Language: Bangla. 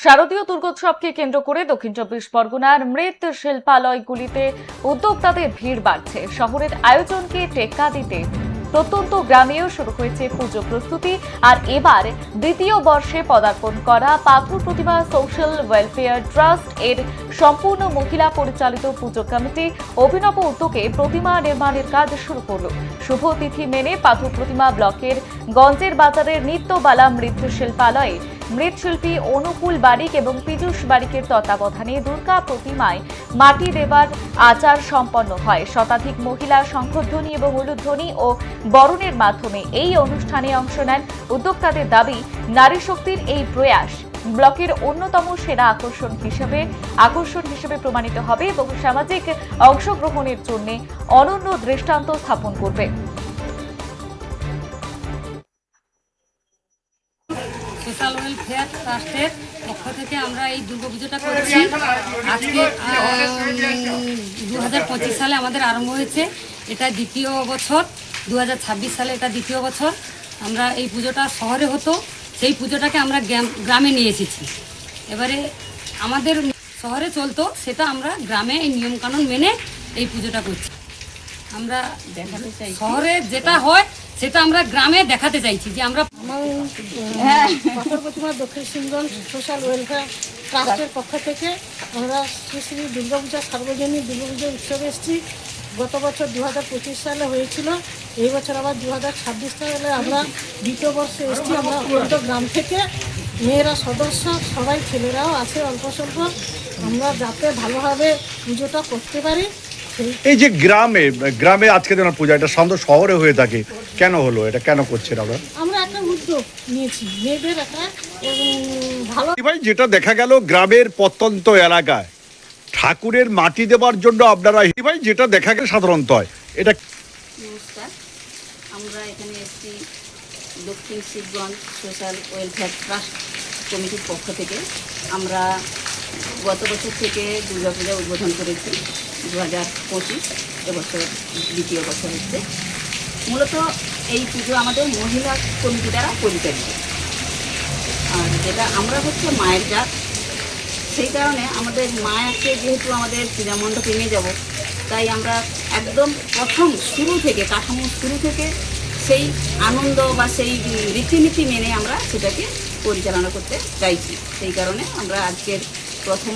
শারদীয় দুর্গোৎসবকে কেন্দ্র করে দক্ষিণ চব্বিশ পরগনার মৃৎ শিল্পালয়গুলিতে উদ্যোক্তাদের ভিড় বাড়ছে। শহরের আয়োজনকে টেক্কা দিতে প্রত্যন্ত গ্রামেও শুরু হয়েছে পুজো প্রস্তুতি। আর এবার দ্বিতীয় বর্ষে পদার্পণ করা পাথর প্রতিমা সোশ্যাল ওয়েলফেয়ার ট্রাস্ট এর সম্পূর্ণ মহিলা পরিচালিত পুজো কমিটি অভিনব উদ্যোগে প্রতিমা নির্মাণের কাজ শুরু করল। শুভ তিথি মেনে পাথর প্রতিমা ব্লকের গঞ্জের বাজারের নিত্যবালা মৃৎ শিল্পালয়ে মৃৎশিল্পী অনুকূল বারিক এবং পীযূষ বারিকের তত্ত্বাবধানে দুর্গা প্রতিমায় মাটি দেবার আচার সম্পন্ন হয়। শতাধিক মহিলা শঙ্খধ্বনি এবং উলুধ্বনি ও বরণের মাধ্যমে এই অনুষ্ঠানে অংশ নেন। উদ্যোক্তাদের দাবি, নারী শক্তির এই প্রয়াস ব্লকের অন্যতম সেরা আকর্ষণ হিসেবে প্রমাণিত হবে এবং সামাজিক অংশগ্রহণের জন্য অনন্য দৃষ্টান্ত স্থাপন করবে। সোশ্যাল ওয়েলফেয়ার ট্রাস্টের পক্ষ থেকে আমরা এই দুর্গাপুজোটা করছি। আজকে 2025 সালে আমাদের আরম্ভ হয়েছে, এটা দ্বিতীয় বছর। 2026 সালে এটা দ্বিতীয় বছর। আমরা এই পুজোটা শহরে হতো, সেই পুজোটাকে আমরা গ্রামে নিয়ে এসেছি। এবারে আমাদের শহরে চলতো, সেটা আমরা গ্রামে এই নিয়মকানুন মেনে এই পুজোটা করছি। আমরা দেখাতে চাই শহরে যেটা হয় সেটা আমরা গ্রামে দেখাতে চাইছি যে আমরা পাথর প্রতিমা দক্ষিণ সিংহল সোশ্যাল ওয়েলফেয়ার ট্রাস্টের পক্ষ থেকে আমরা শ্রী শ্রী দুর্গাপূজা সার্বজনীন দুর্গাপূজা উৎসবে এসেছি। গত বছর 2025 সালে হয়েছিল, এই বছর আবার 2026 সালে আমরা দ্বিতীয় বর্ষে এসেছি। আমরা অন্ত গ্রাম থেকে মেয়েরা সদস্য সবাই, ছেলেরাও আছে অল্প স্বল্প, আমরা যাতে ভালোভাবে পুজোটা করতে পারি। এই যে গ্রামে আজকে দিনের পূজা, এটা সাধারণত শহরে হয়ে থাকে, কেন হলো এটা, কেন করছেন আমরা একটা উদ্যোগ নিয়েছি মেয়েদের একটা ভালো। ভাই, যেটা দেখা গেল গ্রামের প্রত্যন্ত এলাকায় ঠাকুরের মাটি দেওয়ার জন্য আপনারা যেটা দেখা গেল সাধারণত হয় এটা। নমস্কার, আমরা এখানে এসেছি দক্ষিণ শিবগঞ্জ সোশ্যাল ওয়েলফেয়ার ট্রাস্ট কমিটির পক্ষ থেকে। আমরা গত বছর থেকে দুর্গাপূজা উদ্বোধন করেছি, 2025 এবছর দ্বিতীয় বছর হচ্ছে। মূলত এই পুজো আমাদের মহিলা কমিটি দ্বারা পরিচালিত, আর যেটা আমরা হচ্ছে মায়ের জাত, সেই কারণে আমাদের মায়াকে যেহেতু আমাদের পূজা মণ্ডপে নিয়ে যাব, তাই আমরা একদম প্রথম শুরু থেকে কাঠামো শুরু থেকে সেই আনন্দ বা সেই রীতিনীতি মেনে আমরা সেটাকে পরিচালনা করতে চাইছি। সেই কারণে আমরা আজকের প্রথম